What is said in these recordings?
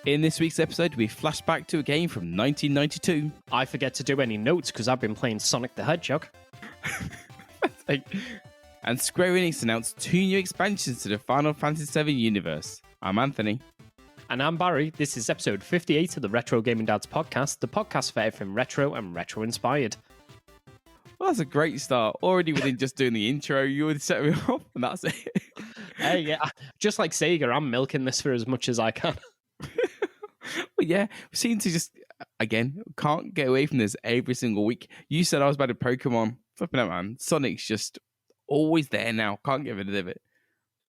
In this week's episode, we flash back to a game from 1992. I forget to do any notes because I've been playing Sonic the Hedgehog. And Square Enix announced 2 new expansions to the Final Fantasy VII universe. I'm Anthony. And I'm Barry. This is episode 58 of the Retro Gaming Dads podcast, the podcast for everything retro and retro-inspired. Well, that's a great start. Already within just doing the intro, you would set me off, and that's it. Hey, yeah, just like SEGA, I'm milking this for as much as I can. Well, yeah, we seem to just, again, can't get away from this every single week. You said I was about to Pokemon. Flipping out, man. Sonic's just always there now. Can't get rid of it.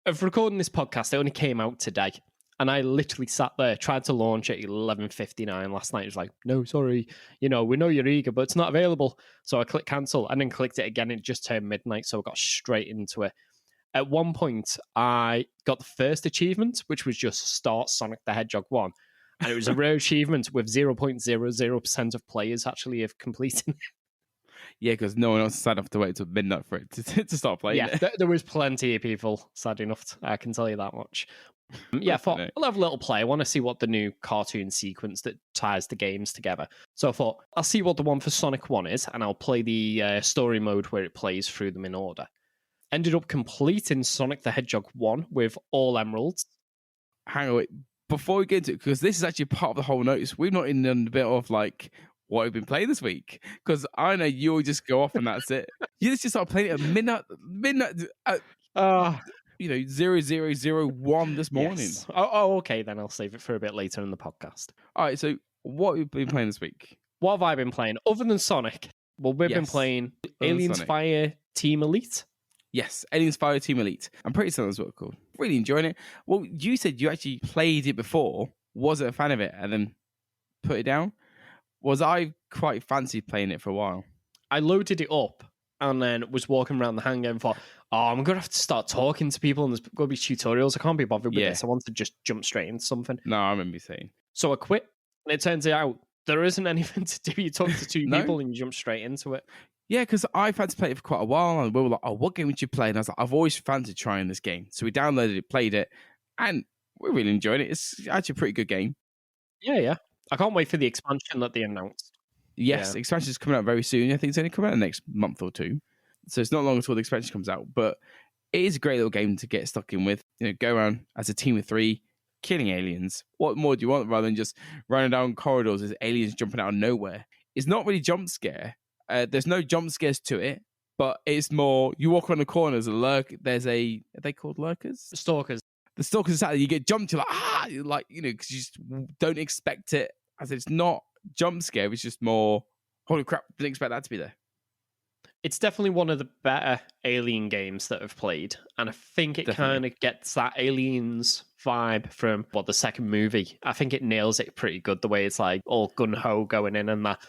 Of recording this podcast, it only came out today. And I literally sat there, tried to launch at 11:59 last night. It was like, no, sorry, we know you're eager, but it's not available. So I clicked cancel and then clicked it again. It just turned midnight, so I got straight into it. At one point, I got the first achievement, which was just start Sonic the Hedgehog 1. And it was a rare achievement with 0.00% of players actually have completed it. Yeah, because no one else decided to wait until midnight for it to start playing it. Yeah, there was plenty of people, sad enough, I can tell you that much. Yeah, I thought, I'll have a little play. I want to see what the new cartoon sequence that ties the games together. So I thought, I'll see what the one for Sonic 1 is, and I'll play the story mode where it plays through them in order. Ended up completing Sonic the Hedgehog 1 with all emeralds. Hang on, wait. Before we get into it, because this is actually part of the whole notice, we're not in a bit of like what we've been playing this week. Because I know you'll just go off and that's it. You just start playing it at midnight, 0001 this morning. Yes. Oh, okay, then I'll save it for a bit later in the podcast. All right, so what have you been playing this week? What have I been playing? Other than Sonic, well, we've been playing Aliens Fire Team Elite. Yes, Aliens Fire Team Elite. I'm pretty certain that's what it's called. Really enjoying it. Well, you said you actually played it before, wasn't a fan of it, and then put it down. Was I quite fancy playing it for a while? I loaded it up and then was walking around the hangar and thought, I'm going to have to start talking to people and there's going to be tutorials. I can't be bothered with this. I want to just jump straight into something. No, I remember you saying. So I quit, and it turns out there isn't anything to do. You talk to two people and you jump straight into it. Yeah, because I've had to play it for quite a while, and we were like, what game would you play? And I was like, I've always fancied trying this game. So we downloaded it, played it, and we're really enjoying it. It's actually a pretty good game. Yeah. I can't wait for the expansion that they announced. Yes, the expansion is coming out very soon. I think it's only coming out in the next month or two. So it's not long until the expansion comes out. But it is a great little game to get stuck in with. Go around as a team of 3, killing aliens. What more do you want rather than just running down corridors as aliens jumping out of nowhere? It's not really jump scare. There's no jump scares to it, but it's more, you walk around the corners and lurk. Are they called lurkers? Stalkers. The stalkers is that you get jumped, you're like, because you just don't expect it. As it's not jump scare, it's just more, holy crap, didn't expect that to be there. It's definitely one of the better Alien games that I've played, and I think it kind of gets that Aliens vibe from the second movie. I think it nails it pretty good, the way it's like all gun-ho going in and that.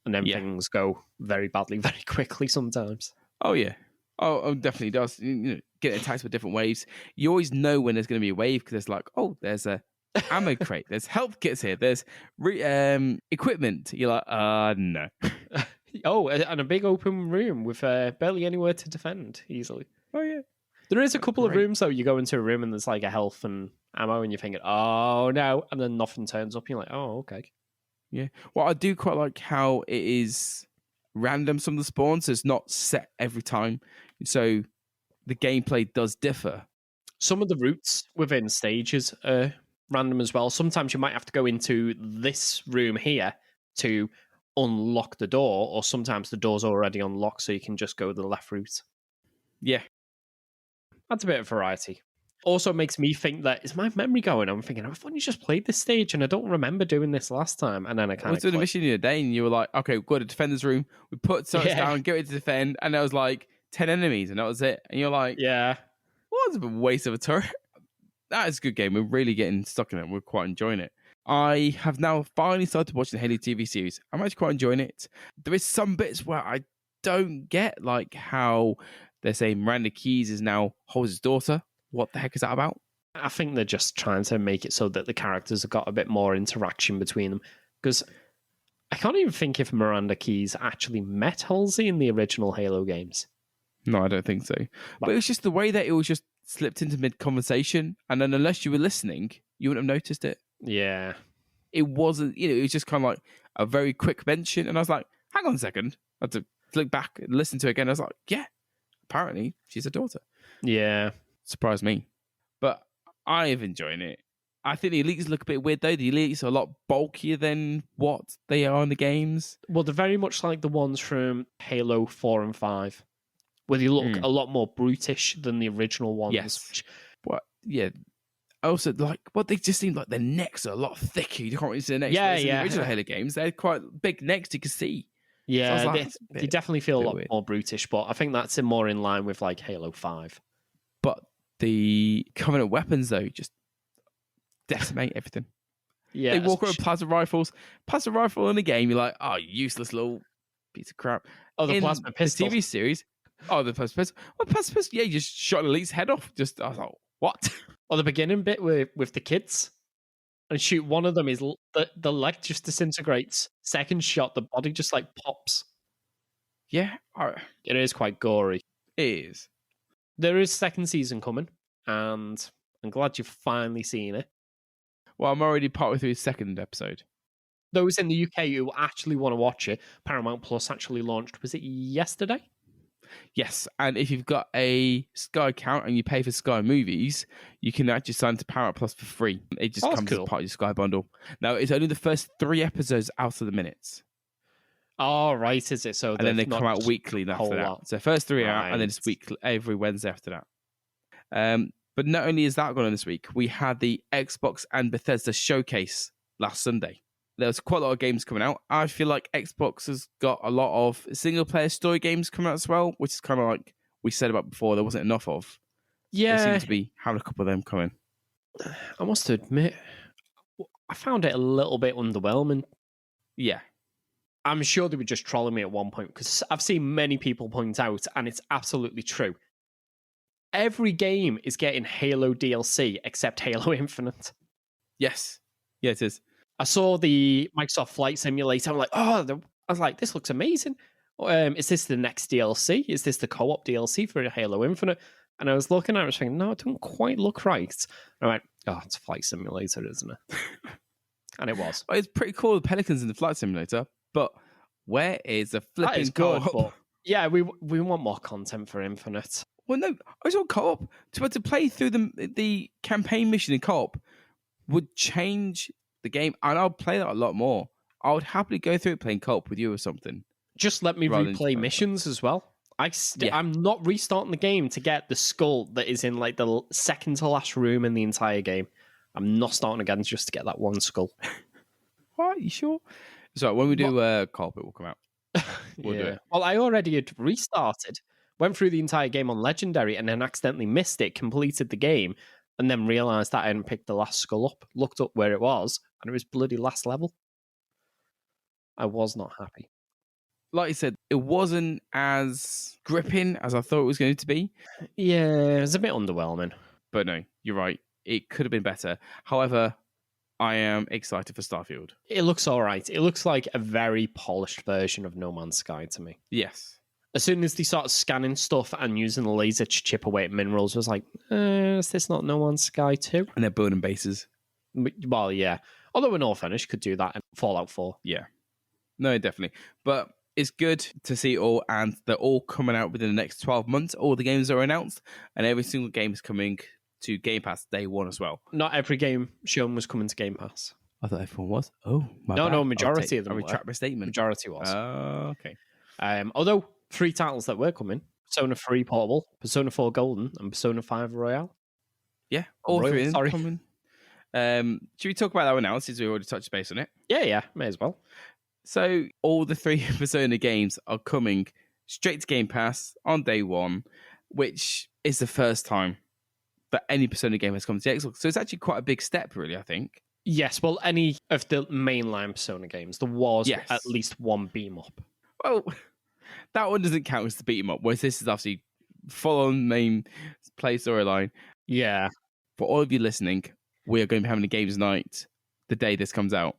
And then things go very badly, very quickly sometimes. Oh, yeah. Oh, definitely does. Get attacked with different waves. You always know when there's going to be a wave because it's like, there's a ammo crate. There's health kits here. There's equipment. You're like, no. And a big open room with barely anywhere to defend easily. Oh, yeah. There is a couple of rooms, though. You go into a room and there's like a health and ammo and you're thinking, oh, no. And then nothing turns up. And you're like, oh, okay. Yeah. Well, I do quite like how it is random, some of the spawns. So it's not set every time. So the gameplay does differ. Some of the routes within stages are random as well. Sometimes you might have to go into this room here to unlock the door, or sometimes the door's already unlocked so you can just go the left route. Yeah. That's a bit of variety. Also makes me think that, is my memory going? I'm thinking, I've only just played this stage and I don't remember doing this last time. And then I kind of... I was doing a mission the other day and you were like, okay, we've got to defend this room. We put something down, get ready to defend. And there was like 10 enemies and that was it. And you're like, well, it's a waste of a turret. That is a good game. We're really getting stuck in it. We're quite enjoying it. I have now finally started watching the Halo TV series. I'm actually quite enjoying it. There is some bits where I don't get, like how they're saying Miranda Keyes is now Holmes' daughter. What the heck is that about? I think they're just trying to make it so that the characters have got a bit more interaction between them. Because I can't even think if Miranda Keyes actually met Halsey in the original Halo games. No, I don't think so. But it was just the way that it was just slipped into mid-conversation. And then unless you were listening, you wouldn't have noticed it. Yeah. it wasn't, it was just kind of like a very quick mention. And I was like, hang on a second. I had to look back and listen to it again. I was like, yeah, apparently she's a daughter. Yeah. Surprised me. But I've enjoyed it. I think the elites look a bit weird, though. The elites are a lot bulkier than what they are in the games. Well, they're very much like the ones from Halo 4 and 5, where they look a lot more brutish than the original ones. Yes. But, yeah. Also, they just seem like their necks are a lot thicker. You can't really see their necks. Yeah, in the original Halo games, they're quite big necks you can see. Yeah, so they definitely feel a lot more brutish, but I think that's more in line with like Halo 5. But the Covenant weapons, though, just decimate everything. Yeah, they walk around with plasma rifles. Plasma rifle in the game, you're like, oh, useless little piece of crap. Oh, the plasma pistol. The TV series, the plasma pistol. Well, plasma pistol, yeah, you just shot an elite's head off. I was like, what? Or the beginning bit with the kids, and shoot one of them, is the leg just disintegrates. Second shot, the body just like pops. Yeah, it is quite gory. It is. There is second season coming, and I'm glad you've finally seen it. Well, I'm already partway through the second episode. Those in the UK who actually want to watch it, Paramount Plus actually launched, was it yesterday? Yes, and if you've got a Sky account and you pay for Sky Movies, you can actually sign to Paramount Plus for free. It just comes as part of your Sky bundle. Now, it's only the first 3 episodes out of the minutes. Oh, right, is it? So and then they come out weekly after that. So first 3 out, and then it's weekly every Wednesday after that. But not only is that going on this week, we had the Xbox and Bethesda showcase last Sunday. There was quite a lot of games coming out. I feel like Xbox has got a lot of single-player story games coming out as well, which is kind of like we said about before, there wasn't enough of. Yeah. There seems to be having a couple of them coming. I must admit, I found it a little bit underwhelming. Yeah. I'm sure they were just trolling me at one point, because I've seen many people point out, and it's absolutely true. Every game is getting Halo DLC except Halo Infinite. Yes. Yeah, it is. I saw the Microsoft Flight Simulator. I'm like, I was like, this looks amazing. Is this the next DLC? Is this the co-op DLC for Halo Infinite? And I was looking at it, I was thinking, no, it doesn't quite look right. And I went, it's a Flight Simulator, isn't it? And it was. Well, it's pretty cool, the Pelicans in the Flight Simulator, but where is the flipping co-op? But yeah, we want more content for Infinite. Well, no, I just want co-op. To play through the campaign mission in co-op would change the game, and I'll play that a lot more. I would happily go through it playing co-op with you or something. Just let me replay missions as well. I'm not restarting the game to get the skull that is in like the second to last room in the entire game. I'm not starting again just to get that one skull. What? You sure? So when we do co-op, it will come out. We'll do it. Well, I already had restarted, went through the entire game on Legendary, and then accidentally missed it, completed the game, and then realised that I hadn't picked the last skull up, looked up where it was, and it was bloody last level. I was not happy. Like I said, it wasn't as gripping as I thought it was going to be. Yeah, it was a bit underwhelming. But no, you're right. It could have been better. However, I am excited for Starfield. It looks all right. It looks like a very polished version of No Man's Sky to me. Yes. As soon as they started scanning stuff and using the laser to chip away at minerals, I was like, is this not No Man's Sky 2? And they're building bases. Well, yeah. Although in all fairness, could do that in Fallout 4. Yeah. No, definitely. But it's good to see it all, and they're all coming out within the next 12 months. All the games are announced, and every single game is coming to Game Pass day one as well. Not every game shown was coming to Game Pass. I thought everyone was. Oh, my bad. No, majority of them I retract my statement. Majority was. Oh, okay. Although 3 titles that were coming: Persona 3 Portable, Persona 4 Golden, and Persona 5 Royale. Yeah, all Royal, 3 of them coming. Should we talk about that one now, since we already touched base on it? Yeah, may as well. So all the 3 Persona games are coming straight to Game Pass on day one, which is the first time that any Persona game has come to Xbox. So it's actually quite a big step, really, I think. Yes, well, any of the mainline Persona games, there was at least one beam-up. Well, that one doesn't count as the beat-em-up, whereas this is obviously full-on main play storyline. Yeah. For all of you listening, we are going to be having a games night the day this comes out.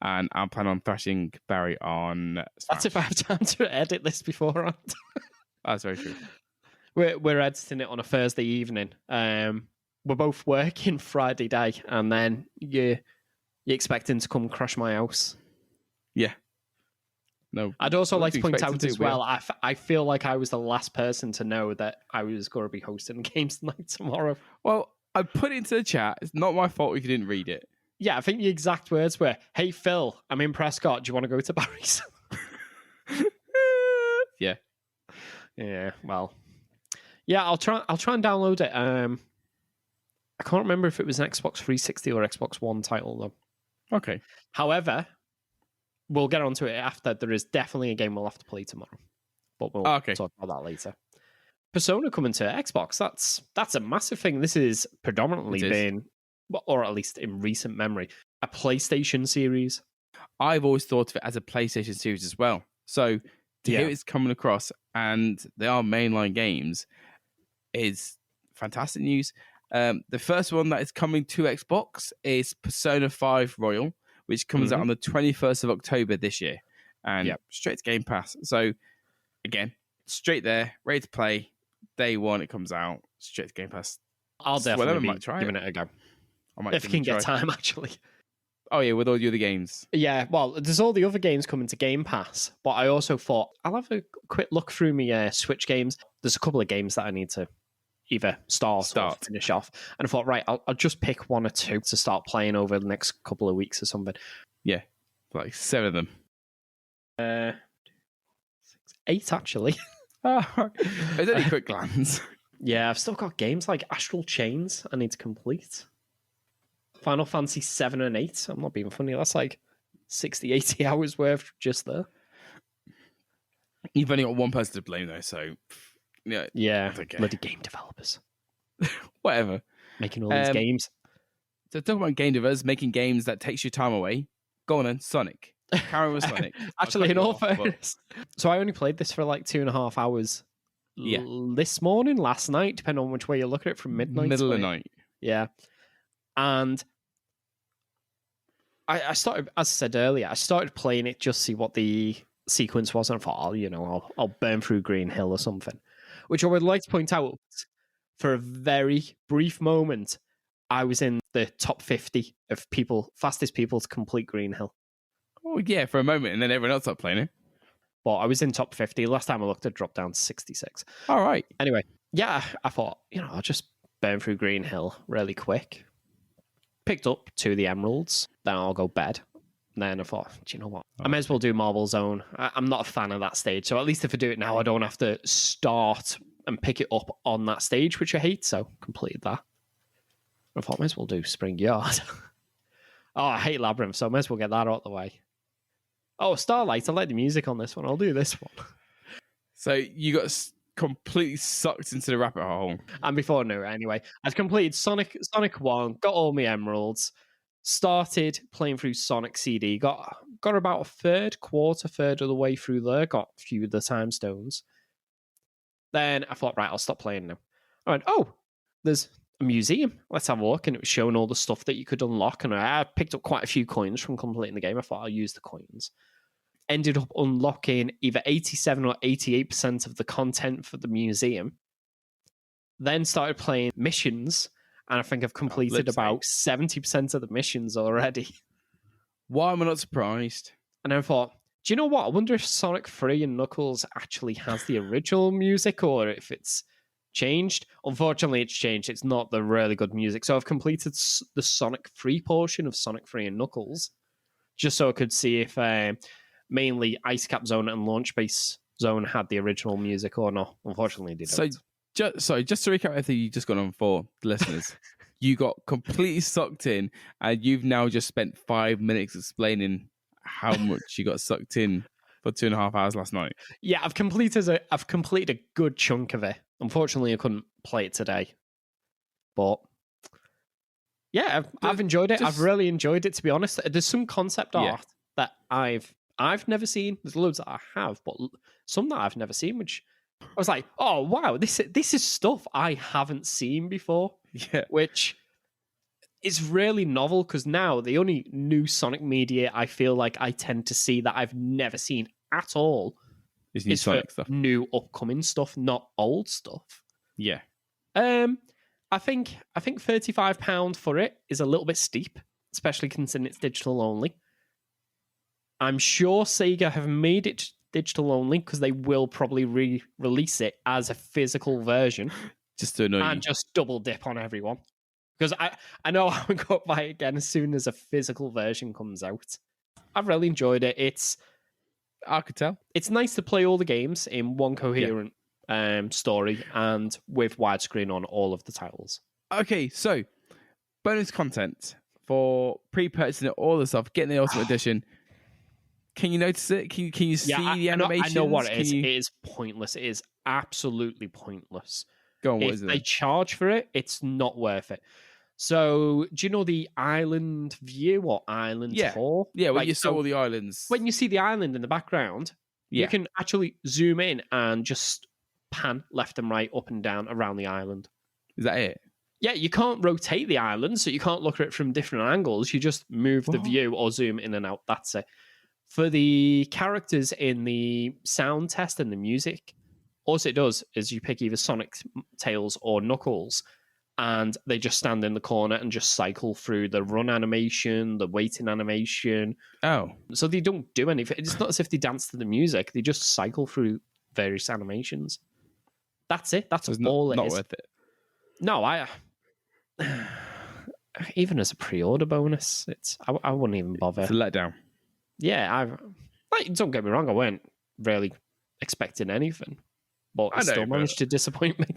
And I'm planning on thrashing Barry on Smash. That's if I have time to edit this beforehand. That's very true. We're editing it on a Thursday evening. We're both working Friday day, and then you You expecting to come crash my house? Yeah. No. I'd also like to point out as well, I feel like I was the last person to know that I was going to be hosting games night tomorrow. Well, I put it into the chat. It's not my fault if you didn't read it. Yeah, I think the exact words were, "Hey Phil, I'm in Prescott. Do you want to go to Barry's?" Yeah. Yeah. Well. Yeah, I'll try and download it. I can't remember if it was an Xbox 360 or Xbox One title though. Okay. However, we'll get onto it after. There is definitely a game we'll have to play tomorrow, but we'll talk about that later. Persona coming to Xbox. That's a massive thing. This is predominantly been, or at least in recent memory, a PlayStation series. I've always thought of it as a PlayStation series as well. So to hear it's coming across and they are mainline games is fantastic news. The first one that is coming to Xbox is Persona 5 Royal, which comes out on the 21st of October this year, and straight to Game Pass. So again, straight there, ready to play. Day one, it comes out straight to Game Pass. I'll definitely be giving it a go. If I can get time, actually. Oh yeah, with all the other games. Yeah, well, there's all the other games coming to Game Pass, but I also thought I'll have a quick look through my Switch games. There's a couple of games that I need to either start or finish off, and I thought, right, I'll just pick one or two to start playing over the next couple of weeks or something. Yeah, like 7 of them. 8 actually. It's only a quick glance. Yeah, I've still got games like Astral Chains I need to complete. Final Fantasy VII and 8. I'm not being funny. That's like 60, 80 hours worth just there. You've only got one person to blame though, so yeah, bloody game developers. Whatever. Making all these games. So talking about game developers making games that takes your time away. Go on then, Sonic. Carry with Sonic. Actually, in all fairness. So I only played this for like 2.5 hours this morning, last night, depending on which way you look at it, from midnight. Middle of the night. Yeah. And I started, as I said earlier, I started playing it just to see what the sequence was, and I thought, I'll burn through Green Hill or something. Which I would like to point out, for a very brief moment, I was in the top 50 of fastest people to complete Green Hill. Oh yeah, for a moment, and then everyone else started playing it. But I was in top 50. Last time I looked, it dropped down to 66. All right. Anyway, yeah, I thought, I'll just burn through Green Hill really quick. Picked up 2 of the emeralds. Then I'll go bed. And then I thought, do you know what? I may as well do Marble Zone. I'm not a fan of that stage. So at least if I do it now, I don't have to start and pick it up on that stage, which I hate. So completed that. I thought I may as well do Spring Yard. I hate Labyrinth, so I may as well get that out of the way. Oh, Starlight, I like the music on this one. I'll do this one. So you got completely sucked into the rabbit hole. And before I knew it, anyway, I'd completed Sonic 1, got all my emeralds, started playing through Sonic CD, got about a third of the way through there, got a few of the time stones. Then I thought, right, I'll stop playing now. I went, there's a museum. Let's have a look. And it was showing all the stuff that you could unlock. And I picked up quite a few coins from completing the game. I thought I'll use the coins. Ended up unlocking either 87 or 88% of the content for the museum. Then started playing missions. And I think I've completed about 70% of the missions already. Why am I not surprised? And I thought, do you know what? I wonder if Sonic 3 and Knuckles actually has the original music or if changed. Unfortunately, it's changed. It's not the really good music. So I've completed the Sonic 3 portion of Sonic 3 and Knuckles, just so I could see if mainly Ice Cap Zone and Launch Base Zone had the original music or not. Unfortunately, they don't. So just to recap everything you just got on for the listeners, you got completely sucked in, and you've now just spent 5 minutes explaining how much you got sucked in for 2.5 hours last night. Yeah, I've completed a good chunk of it. Unfortunately, I couldn't play it today, but yeah, I've enjoyed it. I've really enjoyed it, to be honest. There's some concept art that I've never seen. There's loads that I have, but some that I've never seen, which I was like, oh wow, this is stuff I haven't seen before. Yeah, which is really novel, because now the only new Sonic media I feel like I tend to see that I've never seen at all is new Sonic stuff, new upcoming stuff, not old stuff. Yeah. I think £35 for it is a little bit steep. especially considering it's digital only. I'm sure Sega have made it digital only because they will probably re-release it as a physical version. Just to annoy you. And just double dip on everyone. Because I know I would go buy it again as soon as a physical version comes out. I've really enjoyed it. I could tell. It's nice to play all the games in one coherent story and with widescreen on all of the titles. Okay, so bonus content for pre-purchasing all the stuff, getting the Ultimate Edition. Can you notice it? Can you see the animations? I know what it is. It is pointless. It is absolutely pointless. Go on, what is it? If they charge for it, it's not worth it. So, do you know the island view or island tour? Yeah, when you saw all the islands. When you see the island in the background, you can actually zoom in and just pan left and right, up and down around the island. Is that it? Yeah, you can't rotate the island, so you can't look at it from different angles. You just move the view or zoom in and out. That's it. For the characters in the sound test and the music, all it does is you pick either Sonic, Tails, or Knuckles, and they just stand in the corner and just cycle through the run animation, the waiting animation. Oh. So they don't do anything. It's not as if they dance to the music. They just cycle through various animations. That's it. That's all it is. Not worth it. No, even as a pre-order bonus, I wouldn't even bother. It's a letdown. Yeah, don't get me wrong, I weren't really expecting anything, but I still managed to disappoint me.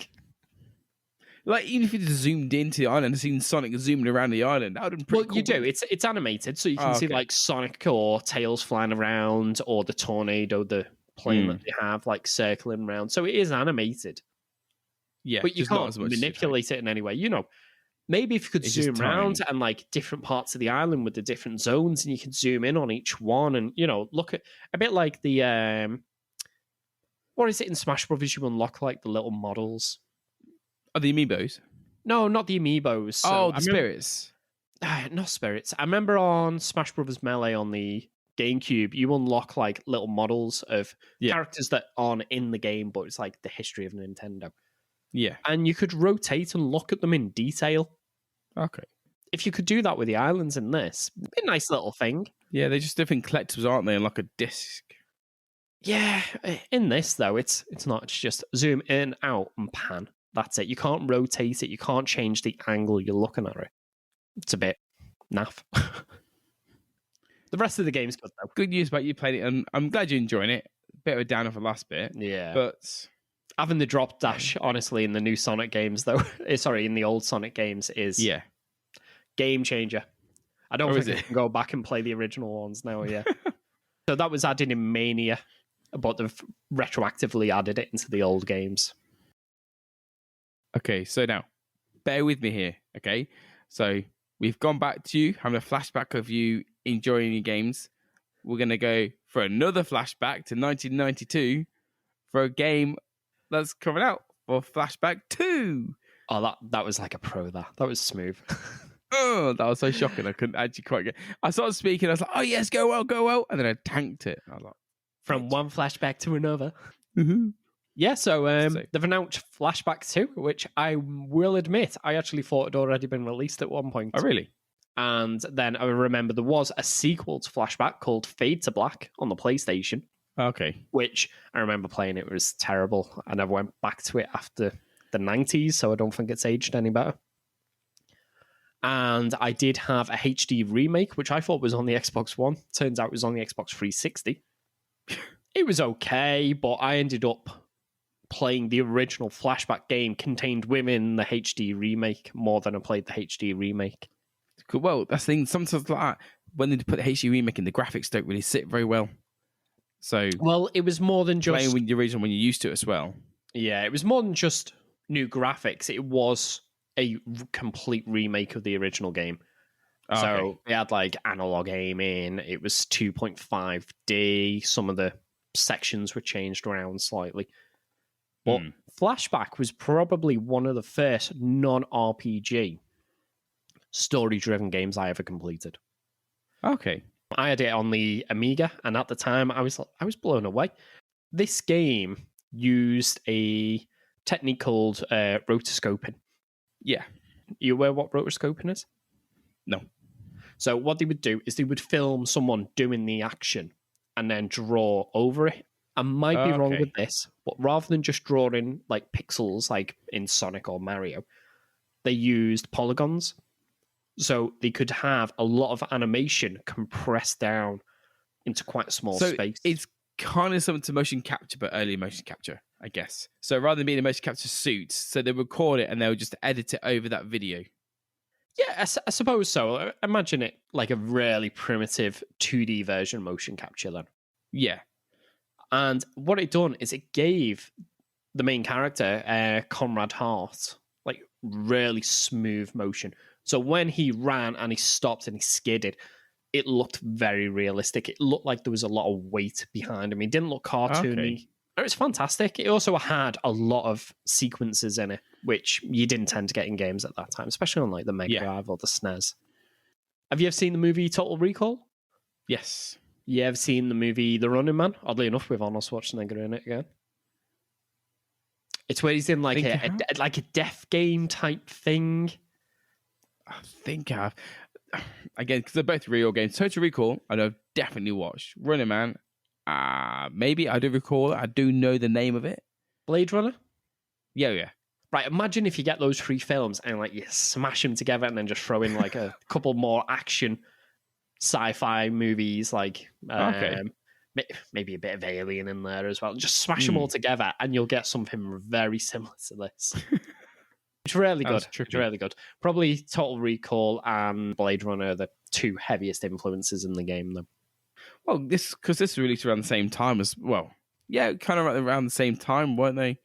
Like, even if you just zoomed into the island and seen Sonic zooming around the island, that would have been pretty cool. You do. It's animated, so you can see like Sonic or Tails flying around, or the tornado, the plane that they have, like circling around. So it is animated. Yeah, but you can't manipulate it in any way. You know, maybe if you could zoom around and like different parts of the island with the different zones, and you could zoom in on each one, and look at a bit like the what is it in Smash Brothers? You unlock like the little models. Oh, the amiibos? No, not the amiibos. So the spirits. Not spirits. I remember on Smash Brothers Melee on the GameCube, you unlock like little models of characters that aren't in the game, but it's like the history of Nintendo. Yeah. And you could rotate and look at them in detail. Okay. If you could do that with the islands in this, it'd be a nice little thing. Yeah, they're just different collectibles, aren't they? And like a disc. Yeah. In this, though, it's not. It's just zoom in, out, and pan. That's it. You can't rotate it. You can't change the angle you're looking at it. It's a bit naff. The rest of the game's good, though. Good news about you playing it, and I'm glad you're enjoying it. Bit of a downer for the last bit. Yeah. But having the drop dash, honestly, in the new Sonic games, though, in the old Sonic games, is game changer. I don't think I can go back and play the original ones now, So that was added in Mania, but they've retroactively added it into the old games. Okay, so now, bear with me here, okay? So we've gone back to you, having a flashback of you enjoying your games. We're going to go for another flashback to 1992 for a game that's coming out for Flashback 2. Oh, that was like a pro, that was smooth. Oh, that was so shocking. I couldn't actually quite get. I started speaking. I was like, "Oh yes, go well," and then I tanked it. I was like, from one flashback to another. Mm-hmm. Yeah, so they've announced Flashback 2, which I will admit I actually thought had already been released at one point. Oh, really? And then I remember there was a sequel to Flashback called Fade to Black on the PlayStation. Okay. Which I remember playing. It was terrible. I never went back to it after the 90s, so I don't think it's aged any better. And I did have a HD remake, which I thought was on the Xbox One. Turns out it was on the Xbox 360. It was okay, but I ended up playing the original Flashback game contained within the HD remake more than I played the HD remake. Cool. Well, that's the thing. Sometimes like that, when they put the HD remake in, the graphics don't really sit very well. So, well, it was more than just playing with the original when you're used to it as well. Yeah, it was more than just new graphics. It was a complete remake of the original game. Okay. So it had like analog aiming. It was 2.5D. Some of the sections were changed around slightly. But Flashback was probably one of the first non-RPG story-driven games I ever completed. Okay. I had it on the Amiga, and at the time I was blown away. This game used a technique called rotoscoping. Yeah. You aware what rotoscoping is? No. So what they would do is they would film someone doing the action and then draw over it. I might be wrong with this, but rather than just drawing like pixels like in Sonic or Mario, they used polygons. So they could have a lot of animation compressed down into quite a small space. It's kind of something to motion capture, but early motion capture, I guess. So rather than being a motion capture suit, so they record it and they'll just edit it over that video. Yeah, I suppose so. Imagine it like a really primitive 2D version motion capture then. Yeah. And what it done is it gave the main character, Conrad Hart, like really smooth motion. So when he ran and he stopped and he skidded, it looked very realistic. It looked like there was a lot of weight behind him. It didn't look cartoony. Okay. It was fantastic. It also had a lot of sequences in it, which you didn't tend to get in games at that time, especially on like the Mega Drive or the SNES. Have you ever seen the movie Total Recall? Yes. You ever seen the movie The Running Man? Oddly enough, with Arnold Schwarzenegger in it again. It's where he's in like a death game type thing. I think I've... Again, because they're both real games. Total Recall, I've definitely watched. Running Man, maybe I do recall it. I do know the name of it. Blade Runner? Yeah. Right, imagine if you get those 3 films and like you smash them together and then just throw in like a couple more action sci-fi movies, like maybe a bit of Alien in there as well. Just smash them all together and you'll get something very similar to this. It's really good. It's really good. Probably Total Recall and Blade Runner are the 2 heaviest influences in the game, though. Well, this was released around the same time as well. Yeah, kind of around the same time, weren't they?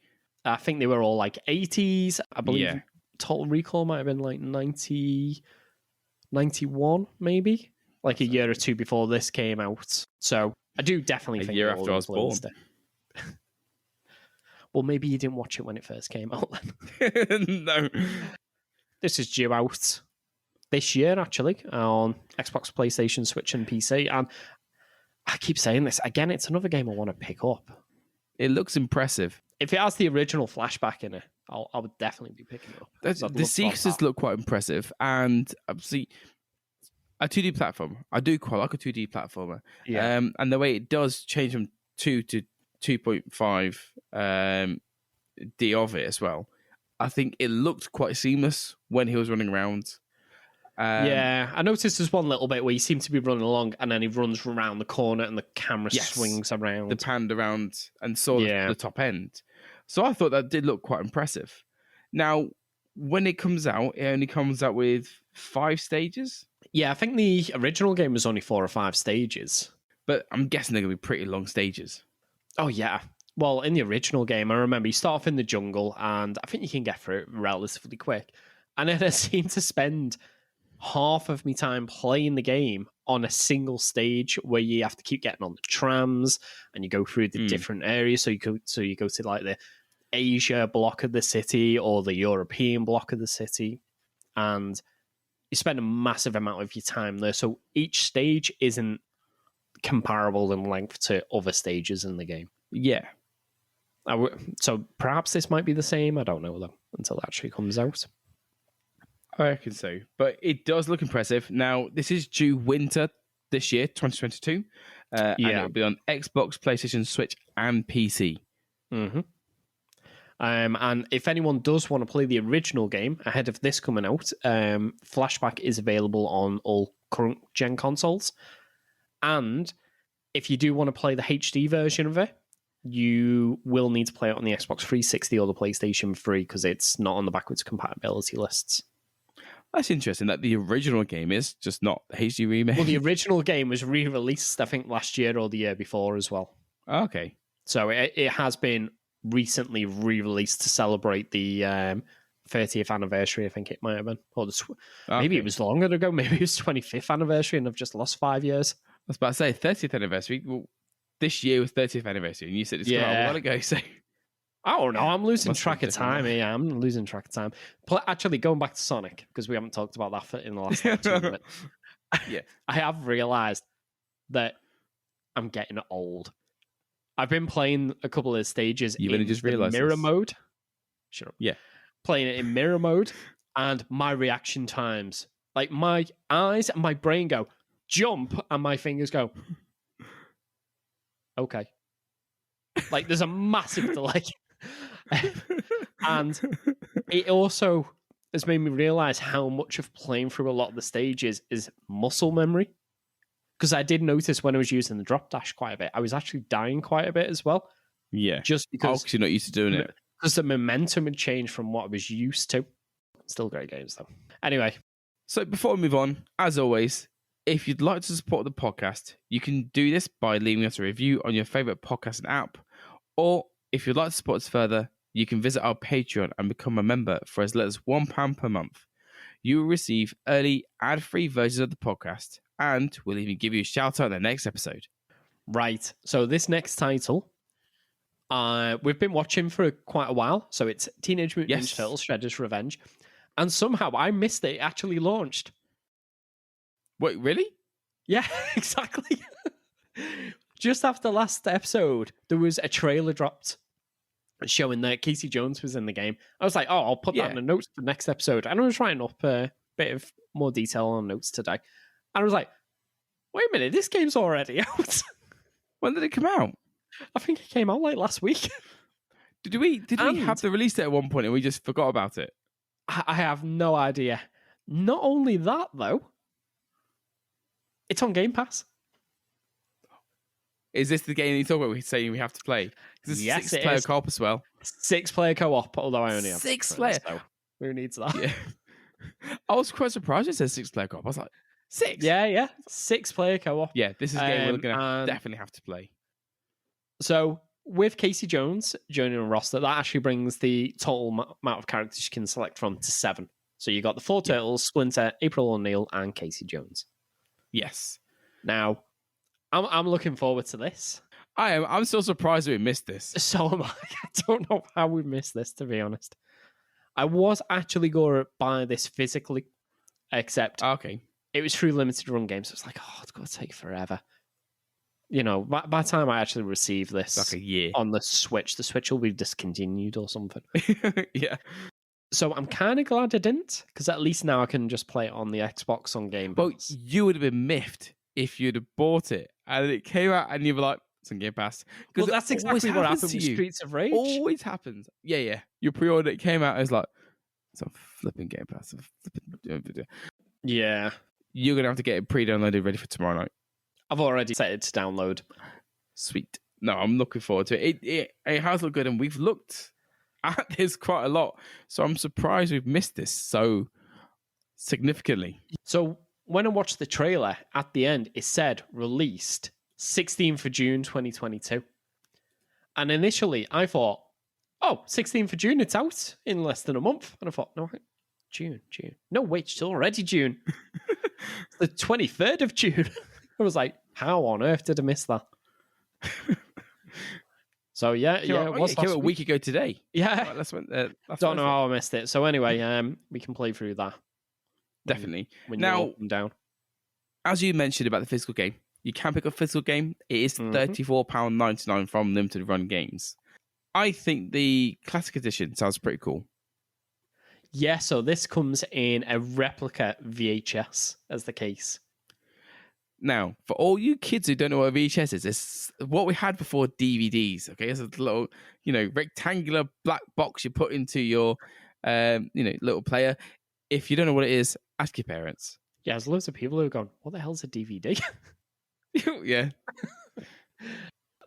I think they were all like 80s. I believe Total Recall might have been like 90, 91, maybe, like a year or 2 before this came out. So I do definitely think a year after I was born. Well, maybe you didn't watch it when it first came out then. No. This is due out this year, actually, on Xbox, PlayStation, Switch, and PC. And I keep saying this. Again, it's another game I want to pick up. It looks impressive. If it has the original Flashback in it, I would definitely be picking it up. The sequences look quite impressive. And obviously, a 2D platform. I do quite like a 2D platformer. Yeah. And the way it does change from 2 to 2.5 D of it as well. I think it looked quite seamless when he was running around. I noticed there's one little bit where he seemed to be running along and then he runs around the corner and the camera swings around. The panned around and saw the top end. So I thought that did look quite impressive. Now, when it comes out, it only comes out with 5 stages? Yeah, I think the original game was only 4 or 5 stages. But I'm guessing they're going to be pretty long stages. Oh, yeah. Well, in the original game, I remember you start off in the jungle, and I think you can get through it relatively quick. And then I seem to spend half of my time playing the game on a single stage where you have to keep getting on the trams, and you go through the different areas. So you go to like the Asia block of the city or the European block of the city, and you spend a massive amount of your time there. So each stage isn't comparable in length to other stages in the game. Yeah. So perhaps this might be the same. I don't know, though, until it actually comes out. I reckon so. But it does look impressive. Now, this is due winter this year, 2022. And it'll be on Xbox, PlayStation, Switch, and PC. Mm-hmm. And if anyone does want to play the original game ahead of this coming out, Flashback is available on all current gen consoles. And if you do want to play the HD version of it, you will need to play it on the Xbox 360 or the PlayStation 3 because it's not on the backwards compatibility lists. That's interesting that the original game is just not HD remake. Well, the original game was re-released, I think, last year or the year before as well. Okay. So it has been recently re-released to celebrate the 30th anniversary, I think it might have been. Or maybe it was longer ago. Maybe it was 25th anniversary and I've just lost 5 years. I was about to say 30th anniversary. Well, this year was 30th anniversary, and you said it's come out a while ago. So I don't know. I'm losing track of time. Yeah, I'm losing track of time. Actually, going back to Sonic, because we haven't talked about that in the last 2 minutes. Yeah, I have realised that I'm getting old. I've been playing a couple of stages in mirror mode. Shut up. Yeah. Playing it in mirror mode, and my reaction times Like my eyes and my brain go jump, and my fingers go okay. Like there's a massive delay, and it also has made me realize how much of playing through a lot of the stages is muscle memory. Because I did notice when I was using the drop dash quite a bit, I was actually dying quite a bit as well. Yeah. Just because you're not used to doing it. Because the momentum had changed from what I was used to. Still great games, though. Anyway. So before we move on, as always, if you'd like to support the podcast, you can do this by leaving us a review on your favourite podcasting app. Or if you'd like to support us further, you can visit our Patreon and become a member for as little as £1 per month. You will receive early ad-free versions of the podcast, and we'll even give you a shout out in the next episode. Right. So this next title, we've been watching for quite a while. So it's Teenage Mutant Ninja Turtles: Shredder's Revenge. And somehow I missed it. It actually launched. Wait, really? Yeah, exactly. Just after last episode, there was a trailer dropped showing that Casey Jones was in the game. I was like, oh, I'll put that in the notes for the next episode. And I was writing up a bit of more detail on notes today. And I was like, wait a minute, this game's already out. When did it come out? I think it came out like last week. Did we have the release date at one point and we just forgot about it? I have no idea. Not only that, though, it's on Game Pass. Is this the game you talk about? We're saying we have to play. Yes, 6-player co-op as well. 6-player co-op, although I only have 6-player. So who needs that? Yeah. I was quite surprised it says 6-player co-op. I was like, 6? Yeah. 6-player co-op. Yeah, this is a game we're going to definitely have to play. So with Casey Jones joining a roster, that actually brings the total amount of characters you can select from to 7. So you got the 4 Turtles, Splinter, April O'Neil, and Casey Jones. Yes. Now, I'm looking forward to this. I am. I'm still surprised we missed this. So am I. I don't know how we missed this, to be honest. I was actually going to buy this physically, except it was through limited run games. So it's like, oh, it's going to take forever. You know, by the time I actually receive this like a year on the Switch will be discontinued or something. Yeah. So I'm kind of glad I didn't, because at least now I can just play it on the Xbox on Game Pass. Well, you would have been miffed if you'd have bought it and it came out and you were like, it's on Game Pass. Well, that's exactly what happened with Streets of Rage. Always happens. Yeah. You pre-ordered it, came out, it's like, it's on flipping Game Pass. Yeah. You're going to have to get it pre-downloaded ready for tomorrow night. I've already set it to download. Sweet. No, I'm looking forward to it. It has looked good, and we've looked at this quite a lot. So I'm surprised we've missed this so significantly. So when I watched the trailer, at the end, it said released 16th of June 2022. And initially, I thought, 16th of June, it's out in less than a month. And I thought, no, June. No, wait, it's already June. It's the 23rd of June. I was like, how on earth did I miss that? So it came out a week ago today. Yeah. That's don't know how I missed it. So anyway, we can play through that. Definitely. When now, you're up and down. As you mentioned about the physical game, you can pick up a physical game. It is £34.99 from Limited Run Games. I think the Classic Edition sounds pretty cool. Yeah, so this comes in a replica VHS as the case. Now, for all you kids who don't know what a VHS is, it's what we had before DVDs. Okay, it's a little, rectangular black box you put into your, little player. If you don't know what it is, ask your parents. Yeah, there's loads of people who are going, what the hell's a DVD? Yeah.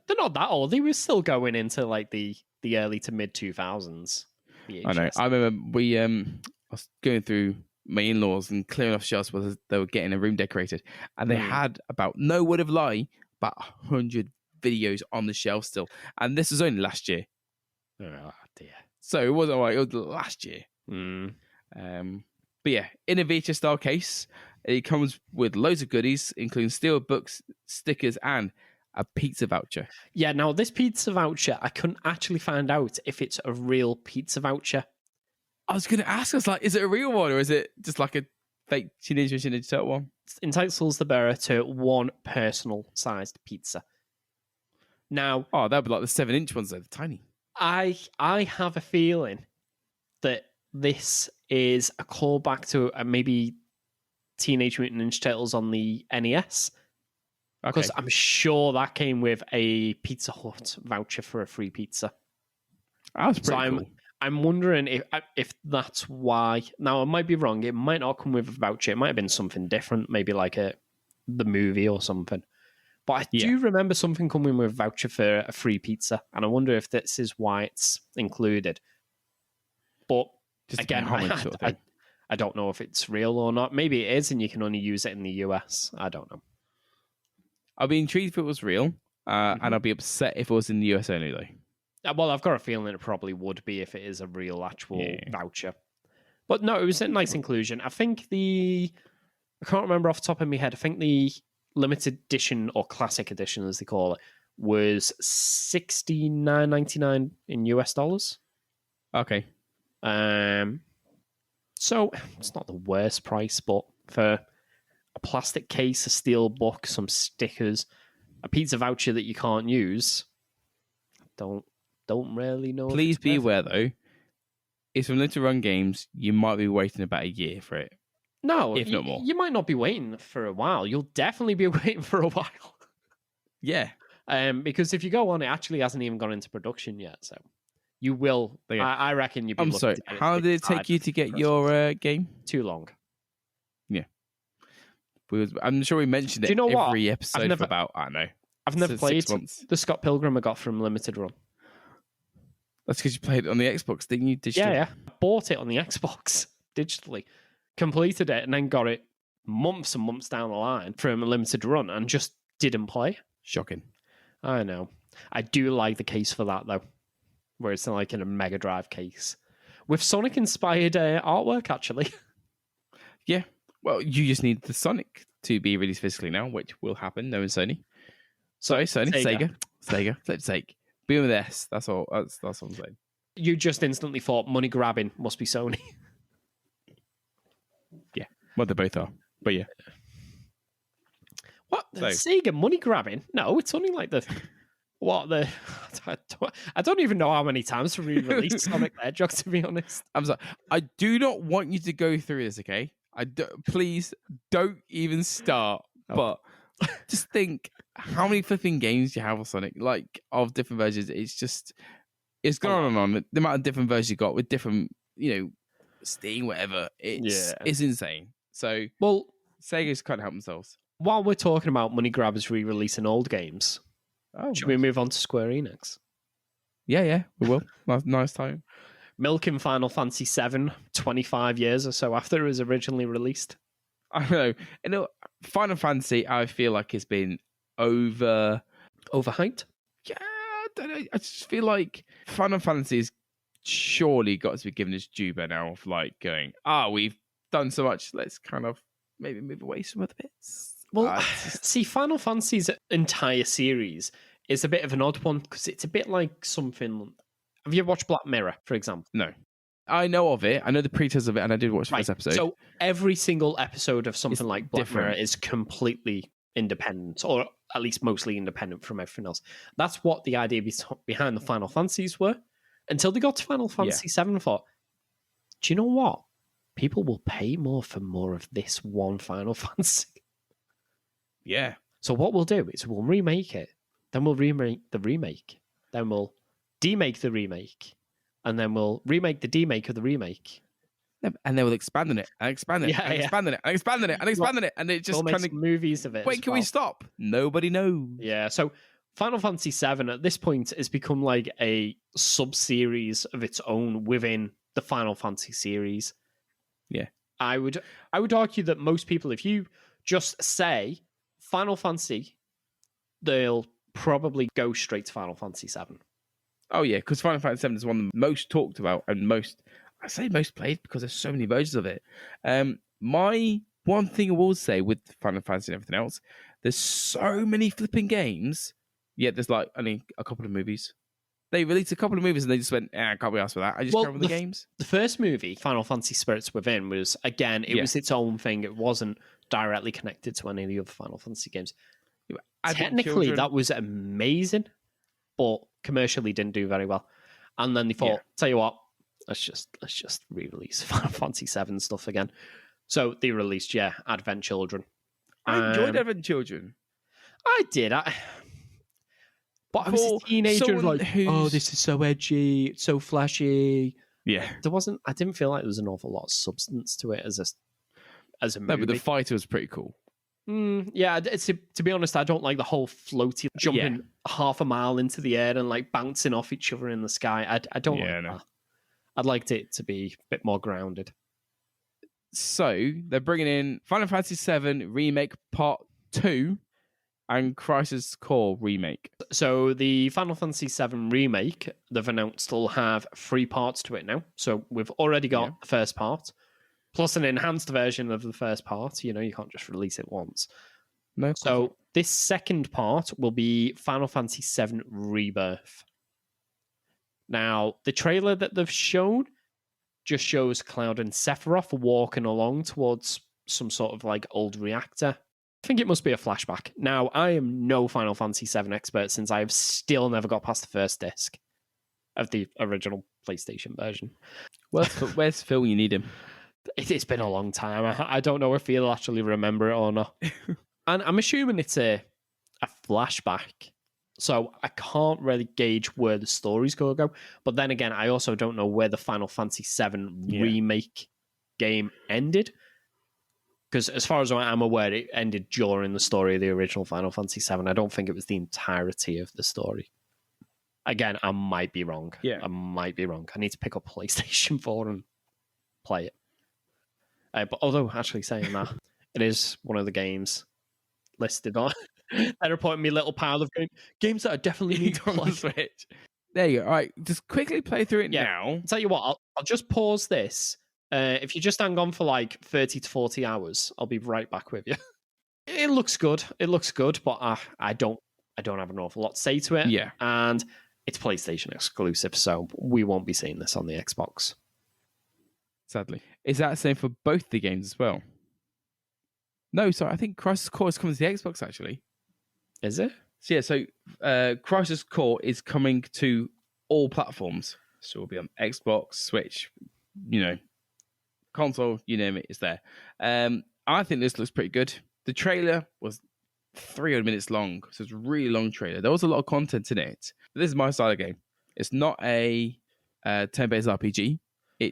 They're not that old. They were still going into like the early to mid 2000s. VHS. I know. I remember I was going through my in-laws and clearing off shelves where they were getting a room decorated, and they had about, no word of lie, about 100 videos on the shelf still, and this was only last year. Oh dear. So it wasn't it was last year. But yeah, in a VHS style case, it comes with loads of goodies, including steel books, stickers, and a pizza voucher. Yeah, now this pizza voucher, I couldn't actually find out if it's a real pizza voucher. I was going to ask us, is it a real one or is it just like a fake Teenage Mutant Ninja Turtle one? It entitles the bearer to one personal-sized pizza. Now... Oh, that'd be like the 7-inch ones, they're tiny. I have a feeling that this is a callback to maybe Teenage Mutant Ninja Turtles on the NES. Okay. Because I'm sure that came with a Pizza Hut voucher for a free pizza. That's pretty cool. I'm wondering if that's why. Now, I might be wrong. It might not come with a voucher. It might have been something different, maybe like the movie or something. But I do remember something coming with a voucher for a free pizza, and I wonder if this is why it's included. But just again, I don't know if it's real or not. Maybe it is, and you can only use it in the US. I don't know. I'd be intrigued if it was real, and I'd be upset if it was in the US only, though. Well, I've got a feeling it probably would be if it is a real, actual voucher. But no, it was a nice inclusion. I think I can't remember off the top of my head, I think the limited edition or classic edition, as they call it, was $69.99 in US dollars. Okay. So it's not the worst price, but for a plastic case, a steel book, some stickers, a pizza voucher that you can't use, don't really know. Please be aware, though, it's from limited run games. You might be waiting about a year for it. No, if not more. You might not be waiting for a while. You'll definitely be waiting for a while. Yeah. Because if you go on, it actually hasn't even gone into production yet. So you will. Yeah. I reckon you'll be. I'm sorry. How did it take you to get your game? Too long. Yeah. I'm sure we mentioned it every episode for about, I don't know. I've never played the Scott Pilgrim I got from Limited Run. That's because you played it on the Xbox, didn't you? Digitally? Yeah. I bought it on the Xbox digitally, completed it, and then got it months and months down the line from a Limited Run and just didn't play. Shocking. I know. I do like the case for that, though, where it's like in a Mega Drive case. With Sonic-inspired artwork, actually. Yeah. Well, you just need the Sonic to be released physically now, which will happen. No, it's Sony. Sorry, Sony. Sega. Let's take. Be with S. That's all. That's what I'm saying. You just instantly thought money grabbing must be Sony. Yeah. Well, they both are. But yeah. What? Sega money grabbing? No, it's only like I don't even know how many times we released Sonic the Hedgehog, to be honest. I'm sorry. I do not want you to go through this, okay? Please don't even start. Oh. But just think how many flipping games you have of Sonic, like of different versions. It's gone on and on. The amount of different versions you got with different, Steam, whatever. It's insane. So, Sega's can't help themselves. While we're talking about money grabbers re-releasing old games, should we move on to Square Enix? Yeah, we will. Nice time. Milking Final Fantasy VII 25 years or so after it was originally released. I know. Final Fantasy, I feel like it's been overhyped. Yeah, I don't know. I just feel like Final Fantasy has surely got to be given its due by now of like going, we've done so much. Let's kind of maybe move away some other bits. Well, see, Final Fantasy's entire series is a bit of an odd one because it's a bit like something. Have you watched Black Mirror, for example? No. I know of it. I know the pre-test of it, and I did watch the first episode. So every single episode of something like Black Mirror is completely independent, or at least mostly independent from everything else. That's what the idea behind the Final Fantasies were. Until they got to Final Fantasy VII, I thought, do you know what? People will pay more for more of this one Final Fantasy. Yeah. So what we'll do is we'll remake it, then we'll remake the remake, then we'll demake the remake, and then we'll remake the demake of the remake. And they will expand on it, and expand it, and expand on it, and expand on it, and expand on it, and it just kind of movies of it. Wait, can we stop? Nobody knows. Yeah, so Final Fantasy VII at this point has become like a sub-series of its own within the Final Fantasy series. Yeah. I would argue that most people, if you just say Final Fantasy, they'll probably go straight to Final Fantasy VII. Oh yeah, because Final Fantasy VII is one of the most talked about and most played because there's so many versions of it. My one thing I will say with Final Fantasy and everything else, there's so many flipping games, yet there's like only a couple of movies. They released a couple of movies and they just went, I can't be asked for that. I just carry on with the games. The first movie, Final Fantasy Spirits Within, was, again, it was its own thing. It wasn't directly connected to any of the other Final Fantasy games. Technically, that was amazing, but commercially didn't do very well. And then they thought, tell you what, let's just re-release Final Fantasy VII stuff again. So they released, Advent Children. I enjoyed Advent Children. I did. But I was a teenager, like, oh, this is so edgy, so flashy. Yeah. I didn't feel like there was an awful lot of substance to it as a movie. No, but the fighter was pretty cool. To be honest, I don't like the whole floaty jumping half a mile into the air and like bouncing off each other in the sky. I don't like that. I'd liked it to be a bit more grounded. So they're bringing in Final Fantasy VII Remake Part 2 and Crisis Core Remake. So the Final Fantasy VII Remake, they've announced, will have 3 parts to it now. So we've already got the first part, plus an enhanced version of the first part. You can't just release it once. No. So this second part will be Final Fantasy VII Rebirth. Now, the trailer that they've shown just shows Cloud and Sephiroth walking along towards some sort of like old reactor. I think it must be a flashback. Now, I am no Final Fantasy VII expert since I have still never got past the first disc of the original PlayStation version. Where's Phil? You need him. It's been a long time. I don't know if he'll actually remember it or not. And I'm assuming it's a flashback. So I can't really gauge where the story's going to go. But then again, I also don't know where the Final Fantasy VII Remake game ended. Because as far as I'm aware, it ended during the story of the original Final Fantasy VII. I don't think it was the entirety of the story. Again, I might be wrong. Yeah. I might be wrong. I need to pick up PlayStation 4 and play it. But although, actually saying that, it is one of the games listed on. They're reporting me a little pile of games that I definitely need to play. On the Switch. There you go. All right, just quickly play through it now. I'll tell you what, I'll just pause this. If you just hang on for like 30 to 40 hours, I'll be right back with you. It looks good. But I don't have an awful lot to say to it. Yeah. And it's PlayStation exclusive, so we won't be seeing this on the Xbox. Sadly. Is that the same for both the games as well? No, sorry, I think Crisis Core is coming to the Xbox, actually. Is it? So Crisis Core is coming to all platforms. So it'll be on Xbox, Switch, console, you name it, it's there. I think this looks pretty good. The trailer was 300 minutes long, so it's a really long trailer. There was a lot of content in it. But this is my style of game. It's not a turn-based RPG. I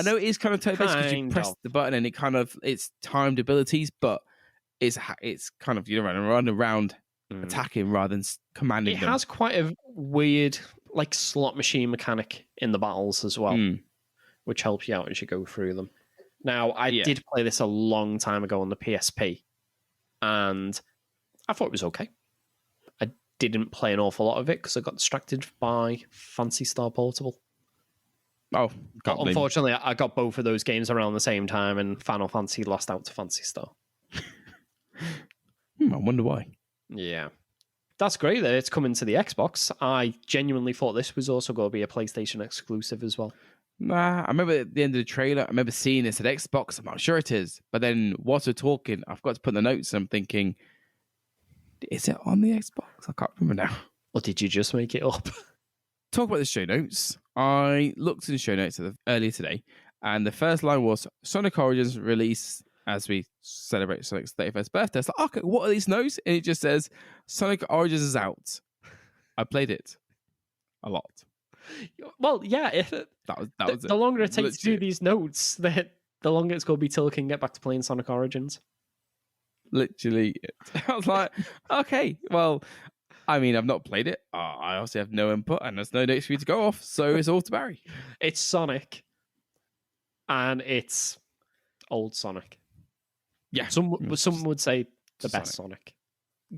know it is kind of turn-based because you press the button and it's timed abilities, but it's kind of run around attacking rather than commanding them. It has quite a weird like slot machine mechanic in the battles as well, which helps you out as you go through them. Now, I did play this a long time ago on the PSP, and I thought it was okay. I didn't play an awful lot of it because I got distracted by Phantasy Star Portable. Oh, unfortunately, I got both of those games around the same time, and Final Fantasy lost out to Phantasy Star. I wonder why. Yeah. That's great that it's coming to the Xbox. I genuinely thought this was also going to be a PlayStation exclusive as well. Nah, I remember at the end of the trailer, I remember seeing this at Xbox. I'm not sure it is. But then whilst we're talking, I've got to put in the notes. I'm thinking, is it on the Xbox? I can't remember now. Or did you just make it up? Talk about the show notes. I looked in the show notes earlier today, and the first line was Sonic Origins release as we celebrate Sonic's 31st birthday. It's like, okay, what are these notes? And it just says Sonic Origins is out. I played it a lot. Well, yeah. That was the longer it takes to do these notes, the longer it's going to be till we can get back to playing Sonic Origins. Literally. I was like, okay, well, I mean, I've not played it. I also have no input, and there's no notes for you to go off, so it's all to Barry. It's Sonic, and it's old Sonic. Yeah. Some would say the best Sonic.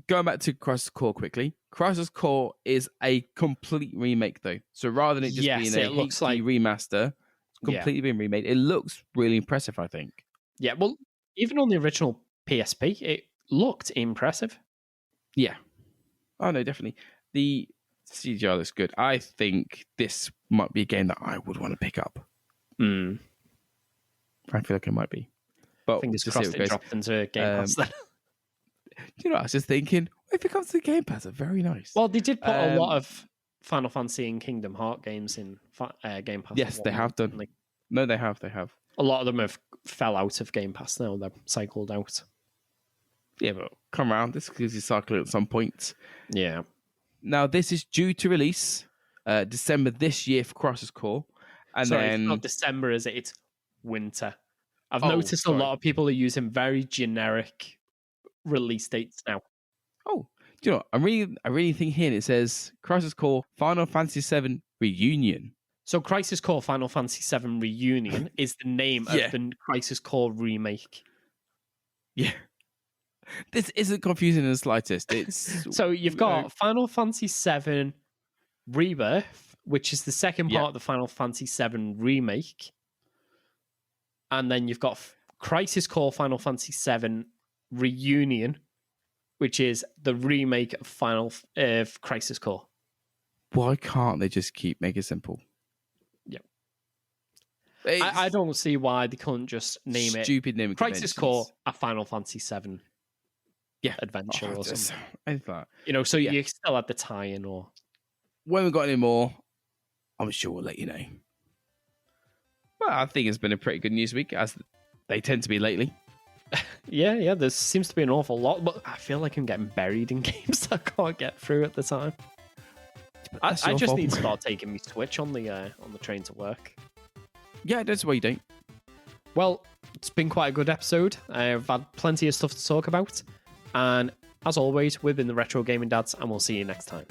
Going back to Crisis Core quickly. Crisis Core is a complete remake, though. So rather than it just being a HD remaster, it's completely been remade. It looks really impressive, I think. Yeah, well, even on the original PSP, it looked impressive. Yeah. Oh, no, definitely. The CGI looks good. I think this might be a game that I would want to pick up. I feel like it might be. But fingers crossed it dropped into Game Pass then. Do you know what I was just thinking? If it comes to the Game Pass, it's very nice. Well, they did put a lot of Final Fantasy and Kingdom Hearts games in Game Pass. Yes, they have done. No, they have. A lot of them have fell out of Game Pass now. They're cycled out. Yeah, but come around. This gives you cycling at some point. Yeah. Now, this is due to release December this year for Crisis Core. And Sorry, then... it's not December, is it? It's winter. I've noticed a lot of people are using very generic release dates now. Oh, do you know what? I'm reading thing here, and it says Crisis Core Final Fantasy VII Reunion. So Crisis Core Final Fantasy VII Reunion is the name of the Crisis Core remake. Yeah. This isn't confusing in the slightest. It's so you've got Final Fantasy VII Rebirth, which is the second part of the Final Fantasy VII remake. And then you've got Crisis Core Final Fantasy VII Reunion, which is the remake of Crisis Core. Why can't they just make it simple? Yeah. I don't see why they couldn't just name stupid name Crisis Core a Final Fantasy VII adventure or something. So you still had the tie-in or... When we got any more, I'm sure we'll let you know. Well, I think it's been a pretty good news week, as they tend to be lately. Yeah, there seems to be an awful lot, but I feel like I'm getting buried in games that I can't get through at the time. I just need to start taking my Switch on the train to work. Yeah, that's why you don't. Well, it's been quite a good episode. I've had plenty of stuff to talk about. And as always, we've been the Retro Gaming Dads, and we'll see you next time.